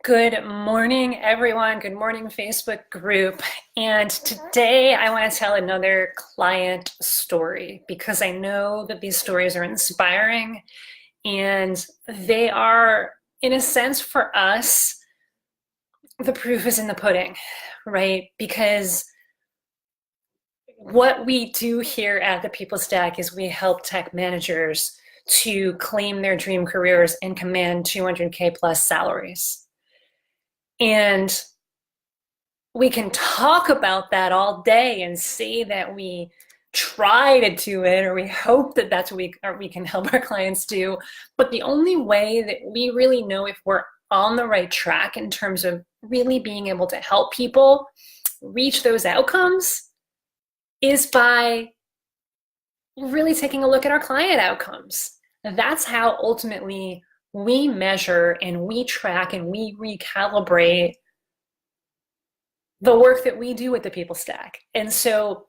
Good morning, everyone. Good morning, Facebook group. And today I want to tell another client story because I know that these stories are inspiring and they are, in a sense, for us, the proof is in the pudding, right? Because what we do here at the People Stack is we help tech managers to claim their dream careers and command 200K plus salaries. And we can talk about that all day and say that we try to do it or we hope that that's what we can help our clients do. But the only way that we really know if we're on the right track in terms of really being able to help people reach those outcomes is by really taking a look at our client outcomes. That's how ultimately we measure and we track and we recalibrate the work that we do with the People Stack. And so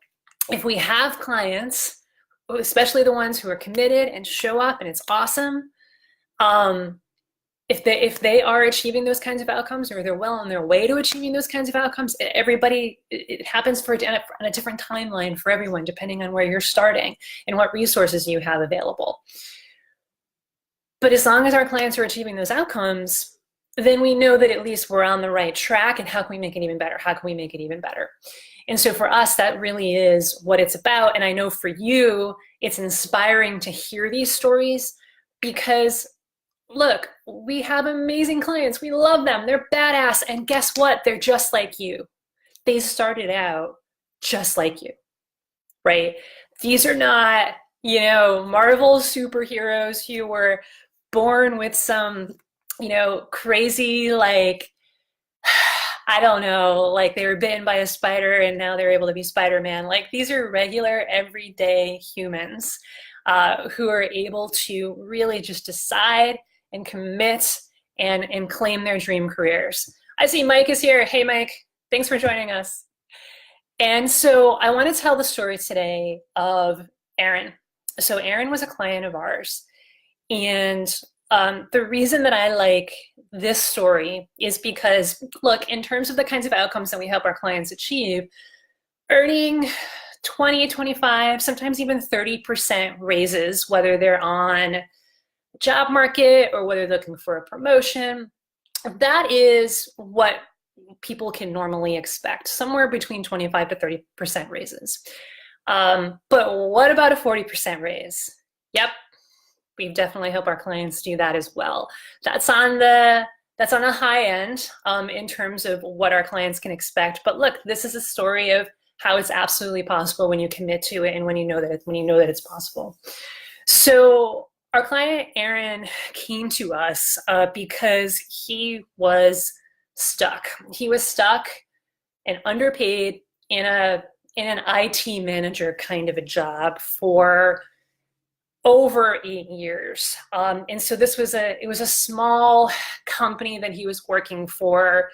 if we have clients, especially the ones who are committed and show up and it's awesome, if they are achieving those kinds of outcomes or they're well on their way to achieving those kinds of outcomes, it happens on a different timeline for everyone, depending on where you're starting and what resources you have available. But as long as our clients are achieving those outcomes, then we know that at least we're on the right track. And how can we make it even better? How can we make it even better? And so for us, that really is what it's about. And I know for you, it's inspiring to hear these stories because, look, we have amazing clients. We love them. They're badass. And guess what? They're just like you. They started out just like you, right? These are not, Marvel superheroes who were born with some crazy, I don't know, like they were bitten by a spider and now they're able to be Spider-Man. Like these are regular, everyday humans who are able to really just decide and commit and claim their dream careers. I see Mike is here. Hey, Mike, thanks for joining us. And so I want to tell the story today of Aaron. So Aaron was a client of ours. And the reason that I like this story is because, look, in terms of the kinds of outcomes that we help our clients achieve, earning 20, 25, sometimes even 30% raises, whether they're on the job market or whether they're looking for a promotion, that is what people can normally expect, somewhere between 25 to 30% raises. But what about a 40% raise? Yep. We definitely help our clients do that as well. That's on a high end in terms of what our clients can expect. But look, this is a story of how it's absolutely possible when you commit to it and when you know that it's possible. So our client Aaron came to us because he was stuck. He was stuck and underpaid in an IT manager kind of a job for over 8 years. And so it was a small company that he was working for,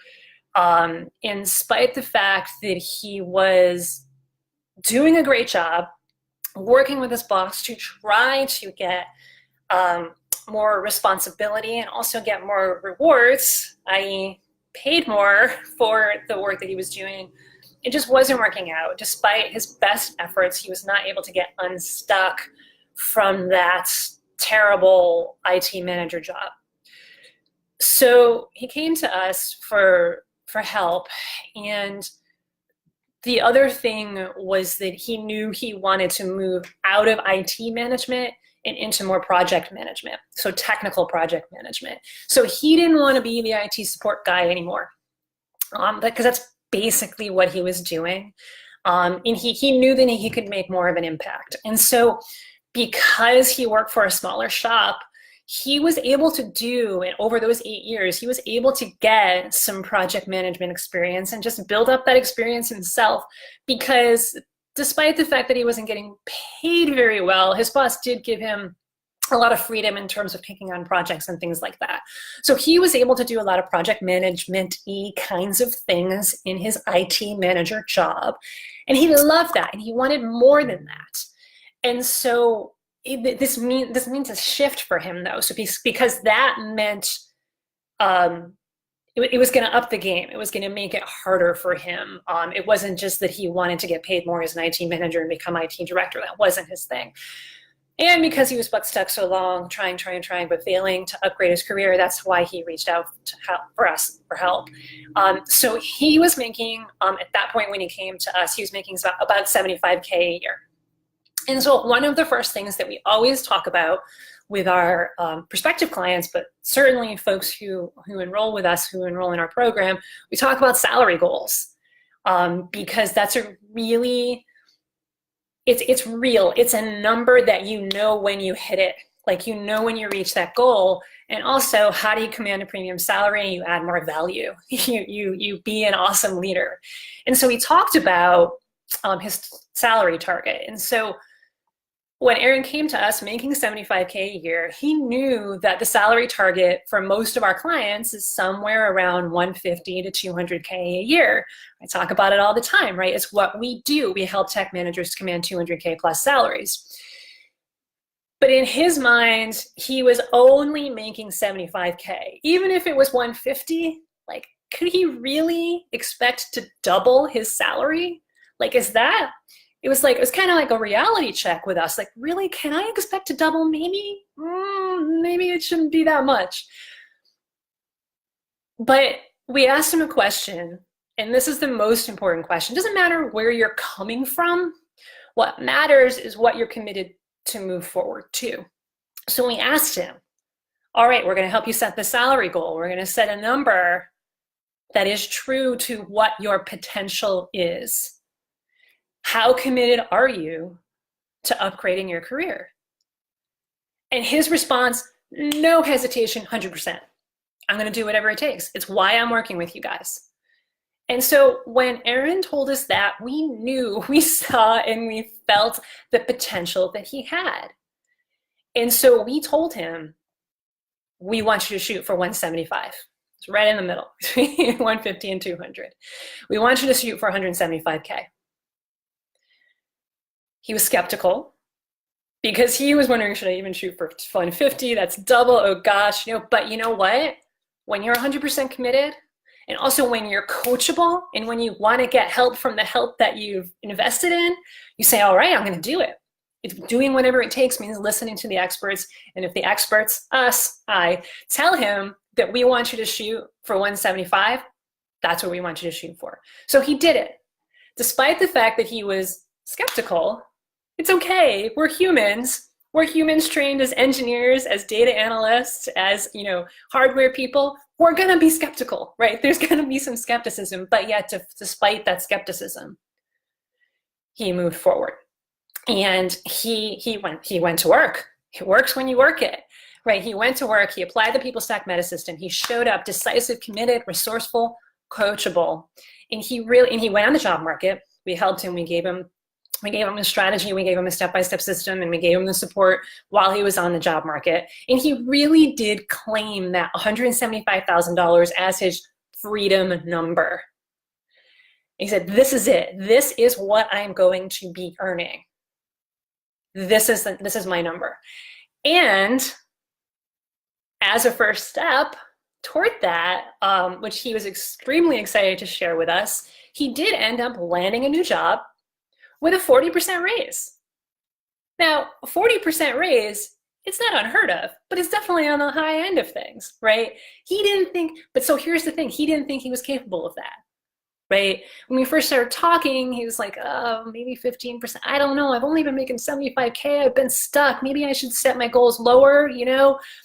in spite the fact that he was doing a great job, working with his boss to try to get more responsibility and also get more rewards, i.e. paid more for the work that he was doing. It just wasn't working out. Despite his best efforts, he was not able to get unstuck from that terrible IT manager job. So he came to us for help. And the other thing was that he knew he wanted to move out of IT management and into more project management, so technical project management. So he didn't want to be the IT support guy anymore, because that's basically what he was doing. And he knew that he could make more of an impact. And so because he worked for a smaller shop, he was able to do, and over those 8 years, he was able to get some project management experience and just build up that experience himself, because despite the fact that he wasn't getting paid very well, his boss did give him a lot of freedom in terms of taking on projects and things like that. So he was able to do a lot of project management-y kinds of things in his IT manager job. And he loved that, and he wanted more than that. And so this means a shift for him, though. So because that meant it was going to up the game. It was going to make it harder for him. It wasn't just that he wanted to get paid more as an IT manager and become IT director. That wasn't his thing. And because he was stuck so long, trying, but failing to upgrade his career, that's why he reached out to for help. So he was making, at that point when he came to us, he was making about $75K a year. And so one of the first things that we always talk about with our prospective clients, but certainly folks who enroll with us, who enroll in our program, we talk about salary goals, because that's a really, it's real. It's a number that you know when you hit it, like you know when you reach that goal. And also, how do you command a premium salary? You add more value. You be an awesome leader. And so we talked about his salary target. And so when Aaron came to us making $75K a year, he knew that the salary target for most of our clients is somewhere around $150 to $200K a year. I talk about it all the time, right? It's what we do. We help tech managers command $200K plus salaries. But in his mind, he was only making $75K. Even if it was $150, like, could he really expect to double his salary? Like, it was kind of like a reality check with us. Like, really, can I expect to double? Maybe it shouldn't be that much. But we asked him a question, and this is the most important question. It doesn't matter where you're coming from. What matters is what you're committed to move forward to. So we asked him, all right, we're going to help you set the salary goal. We're going to set a number that is true to what your potential is. How committed are you to upgrading your career? And his response, no hesitation, 100%. I'm going to do whatever it takes. It's why I'm working with you guys. And so when Aaron told us that, we knew, we saw, and we felt the potential that he had. And so we told him, we want you to shoot for 175. It's right in the middle between 150 and 200. We want you to shoot for 175K. He was skeptical because he was wondering, should I even shoot for 150? That's double, oh gosh, but you know what? When you're 100% committed, and also when you're coachable, and when you want to get help from the help that you've invested in, you say, all right, I'm going to do it. If doing whatever it takes means listening to the experts, and if the experts, I tell him that we want you to shoot for 175, that's what we want you to shoot for. So he did it. Despite the fact that he was skeptical, it's okay. We're humans. We're humans trained as engineers, as data analysts, as hardware people. We're going to be skeptical, right? There's going to be some skepticism, but yet despite that skepticism, he moved forward. And he went to work. It works when you work it, right? He went to work. He applied the People Stack Meta System. He showed up decisive, committed, resourceful, coachable. And he went on the job market. We helped him. We gave him a strategy, we gave him a step-by-step system, and we gave him the support while he was on the job market. And he really did claim that $175,000 as his freedom number. He said, this is it. This is what I'm going to be earning. This is my number. And as a first step toward that, which he was extremely excited to share with us, he did end up landing a new job with a 40% raise. Now, a 40% raise, it's not unheard of, but it's definitely on the high end of things, right? He didn't think, but so here's the thing, he didn't think he was capable of that, right? When we first started talking, he was like, oh, maybe 15%. I don't know, I've only been making 75K, I've been stuck. Maybe I should set my goals lower,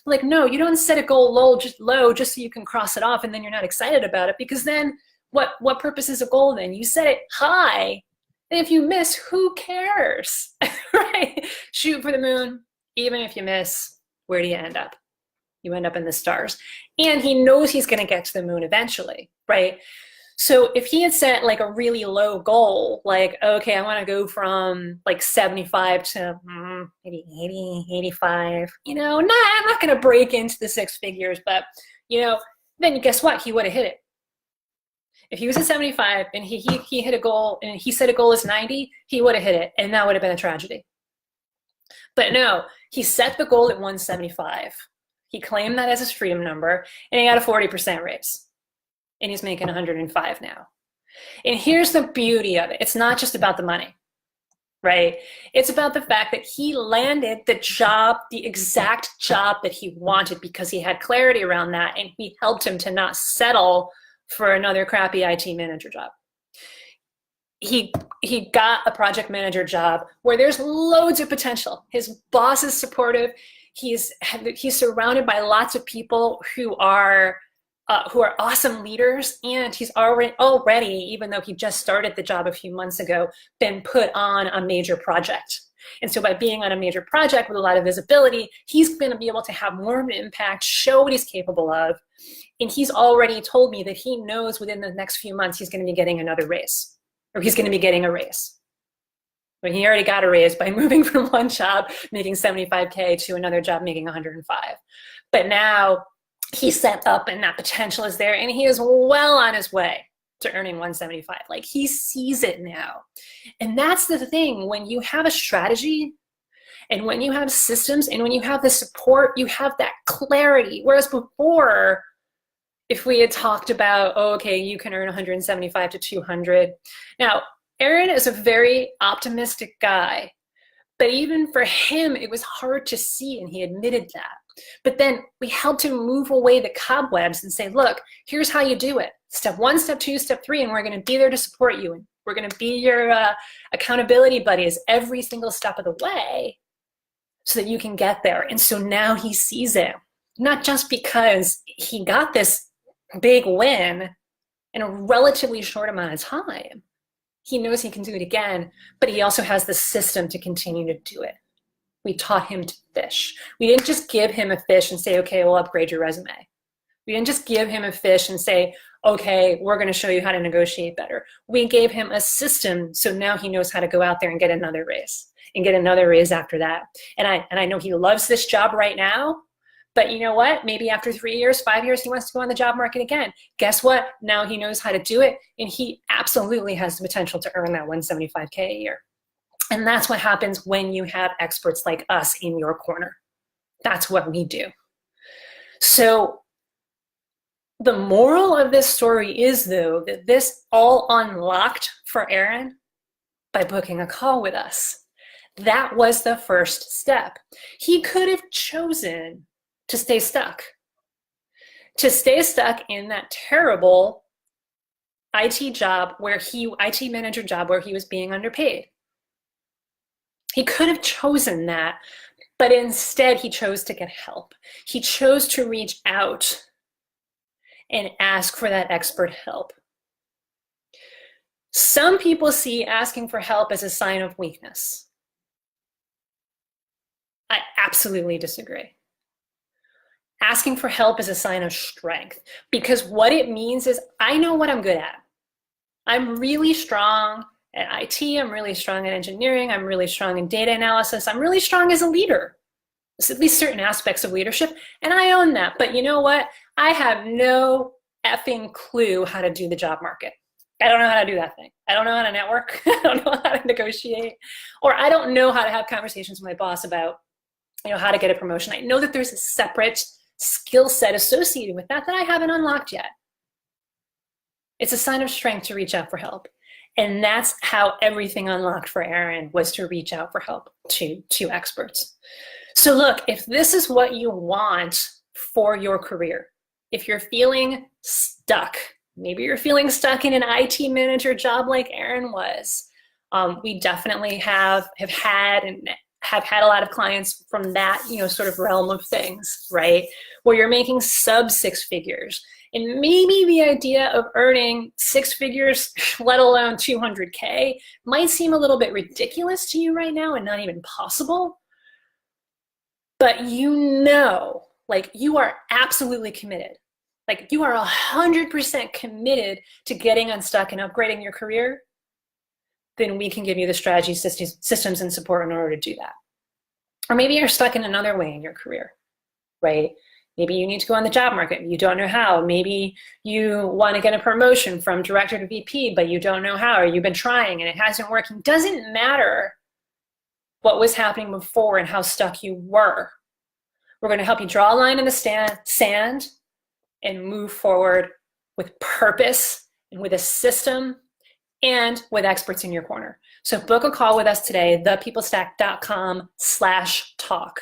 Like, no, you don't set a goal low just so you can cross it off and then you're not excited about it, because then what purpose is a goal then? You set it high. And if you miss, who cares, right? Shoot for the moon. Even if you miss, where do you end up? You end up in the stars. And he knows he's going to get to the moon eventually, right? So if he had set like a really low goal, like, okay, I want to go from like 75 to maybe 80, 85, I'm not going to break into the six figures, but, then guess what? He would have hit it. If he was at 75 and he hit a goal and he set a goal as 90, he would have hit it, and that would have been a tragedy. But no, he set the goal at 175. He claimed that as his freedom number, and he got a 40% raise. and he's making 105 now. And here's the beauty of it. It's not just about the money, right? It's about the fact that he landed the job, the exact job that he wanted, because he had clarity around that, and we helped him to not settle for another crappy IT manager job. He got a project manager job where there's loads of potential. His boss is supportive. He's surrounded by lots of people who are awesome leaders, and he's already, even though he just started the job a few months ago, been put on a major project. And so by being on a major project with a lot of visibility, he's going to be able to have more of an impact, show what he's capable of. And he's already told me that he knows within the next few months he's going to be getting another raise, or he's going to be getting a raise. But he already got a raise by moving from one job making 75K to another job making 105. But now he's set up and that potential is there, and he is well on his way to earning 175. Like, he sees it now. And that's the thing. When you have a strategy, and when you have systems, and when you have the support, you have that clarity. Whereas before, if we had talked about, oh, okay, you can earn 175 to 200. Now, Aaron is a very optimistic guy, but even for him, it was hard to see, and he admitted that. But then we helped him move away the cobwebs and say, look, here's how you do it. Step 1, step 2, step 3, and we're going to be there to support you. And we're going to be your accountability buddies every single step of the way so that you can get there. And so now he sees it, not just because he got this big win in a relatively short amount of time. He knows he can do it again, but he also has the system to continue to do it. We taught him to fish. We didn't just give him a fish and say, okay, we'll upgrade your resume. We didn't just give him a fish and say, okay, we're going to show you how to negotiate better. We gave him a system, so now he knows how to go out there and get another raise, and get another raise after that. And I know he loves this job right now, but you know what? Maybe after 3 years, 5 years, he wants to go on the job market again. Guess what? Now he knows how to do it, and he absolutely has the potential to earn that 175K a year. And that's what happens when you have experts like us in your corner. That's what we do. So the moral of this story is, though, that this all unlocked for Aaron by booking a call with us. That was the first step. He could have chosen to stay stuck in that terrible IT manager job where he was being underpaid. He could have chosen that, but instead he chose to get help. He chose to reach out and ask for that expert help. Some people see asking for help as a sign of weakness. I absolutely disagree. Asking for help is a sign of strength, because what it means is I know what I'm good at. I'm really strong at IT, I'm really strong at engineering, I'm really strong in data analysis, I'm really strong as a leader. There's at least certain aspects of leadership, and I own that. But you know what? I have no effing clue how to do the job market. I don't know how to do that thing. I don't know how to network. I don't know how to negotiate. Or I don't know how to have conversations with my boss about, how to get a promotion. I know that there's a separate skill set associated with that I haven't unlocked yet. It's a sign of strength to reach out for help. And that's how everything unlocked for Aaron, was to reach out for help to experts. So look, if this is what you want for your career, if you're feeling stuck, maybe you're feeling stuck in an IT manager job like Aaron was, we definitely have had a lot of clients from that, sort of realm of things, right? Where you're making sub 6 figures. And maybe the idea of earning 6 figures, let alone 200K, might seem a little bit ridiculous to you right now and not even possible. But you are absolutely committed. Like, you are 100% committed to getting unstuck and upgrading your career. Then we can give you the strategy, systems, and support in order to do that. Or maybe you're stuck in another way in your career, right? Maybe you need to go on the job market. You don't know how. Maybe you want to get a promotion from director to VP, but you don't know how, or you've been trying and it hasn't worked. It doesn't matter what was happening before and how stuck you were. We're going to help you draw a line in the sand and move forward with purpose and with a system and with experts in your corner. So book a call with us today, thepeoplestack.com/talk.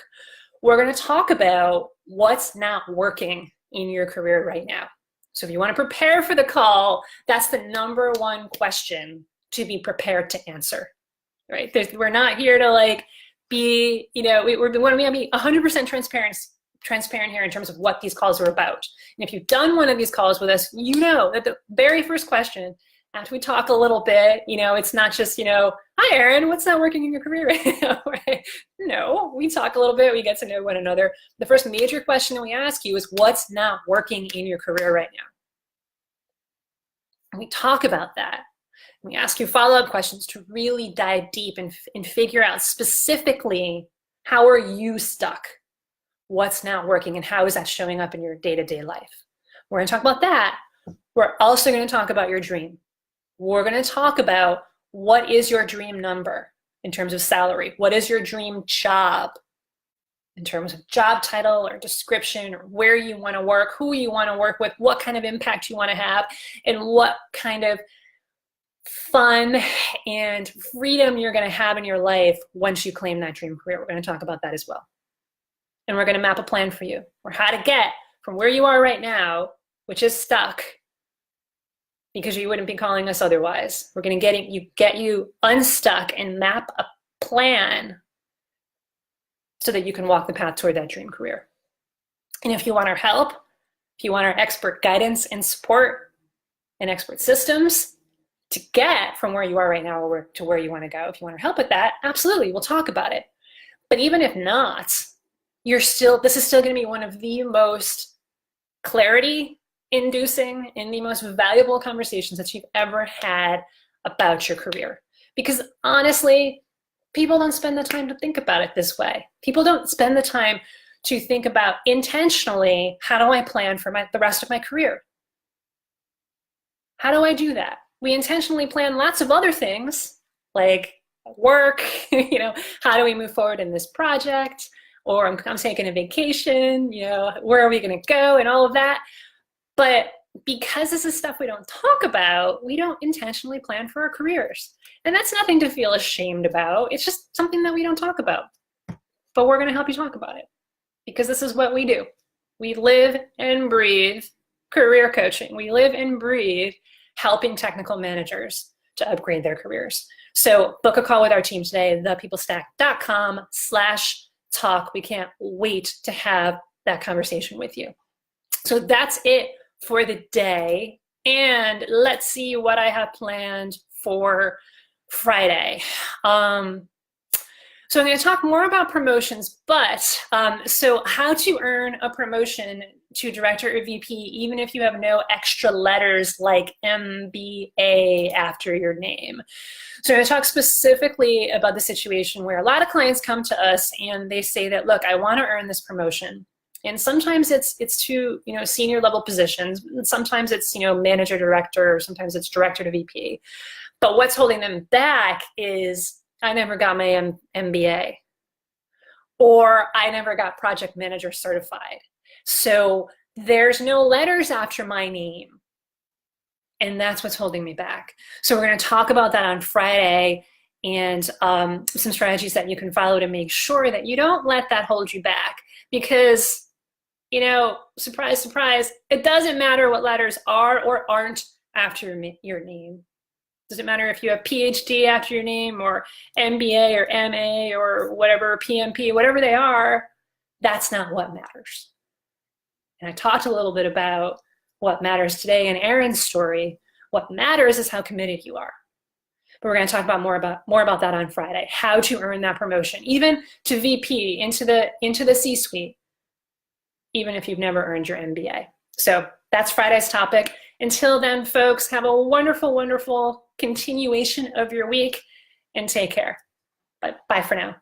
We're going to talk about what's not working in your career right now. So if you want to prepare for the call, that's the number one question to be prepared to answer, right? We're not here to like be, we want to be 100% transparent here in terms of what these calls are about. And if you've done one of these calls with us, you know that the very first question, after we talk a little bit, it's not just, hi, Erin, what's not working in your career right now, right? No, we talk a little bit, we get to know one another. The first major question that we ask you is what's not working in your career right now? And we talk about that. We ask you follow-up questions to really dive deep and figure out specifically, how are you stuck? What's not working and how is that showing up in your day-to-day life? We're going to talk about that. We're also going to talk about your dream. We're going to talk about what is your dream number in terms of salary? What is your dream job in terms of job title or description, or where you want to work, who you want to work with, what kind of impact you want to have, and what kind of fun and freedom you're going to have in your life once you claim that dream career. We're going to talk about that as well. And we're going to map a plan for you or how to get from where you are right now, which is stuck, because you wouldn't be calling us otherwise. We're going to get you unstuck and map a plan so that you can walk the path toward that dream career. And if you want our help, if you want our expert guidance and support and expert systems to get from where you are right now to where you want to go, if you want our help with that, absolutely, we'll talk about it. But even if not, this is still going to be one of the most clarity-inducing and the most valuable conversations that you've ever had about your career. Because honestly, people don't spend the time to think about it this way. People don't spend the time to think about intentionally, how do I plan for the rest of my career? How do I do that? We intentionally plan lots of other things like work, how do we move forward in this project? Or I'm taking a vacation, where are we going to go and all of that. But because this is stuff we don't talk about, we don't intentionally plan for our careers. And that's nothing to feel ashamed about. It's just something that we don't talk about. But we're going to help you talk about it because this is what we do. We live and breathe career coaching. We live and breathe helping technical managers to upgrade their careers. So book a call with our team today, thepeoplestack.com/talk. We can't wait to have that conversation with you. So that's it for the day. And let's see what I have planned for Friday. So I'm going to talk more about promotions, but so how to earn a promotion to director or VP, even if you have no extra letters like MBA after your name. So I'm going to talk specifically about the situation where a lot of clients come to us and they say that, look, I want to earn this promotion. And sometimes it's to, senior level positions. Sometimes it's, manager, director, or sometimes it's director to VP. But what's holding them back is I never got my MBA, or I never got project manager certified. So there's no letters after my name. And that's what's holding me back. So we're going to talk about that on Friday and some strategies that you can follow to make sure that you don't let that hold you back. Because, surprise, surprise, it doesn't matter what letters are or aren't after your name. Doesn't matter if you have PhD after your name or MBA or MA or whatever, PMP, whatever they are, that's not what matters. And I talked a little bit about what matters today in Erin's story. What matters is how committed you are. But we're going to talk about more about that on Friday, how to earn that promotion, even to VP, into the C-suite, even if you've never earned your MBA. So that's Friday's topic. Until then, folks, have a wonderful, wonderful continuation of your week and take care. Bye for now.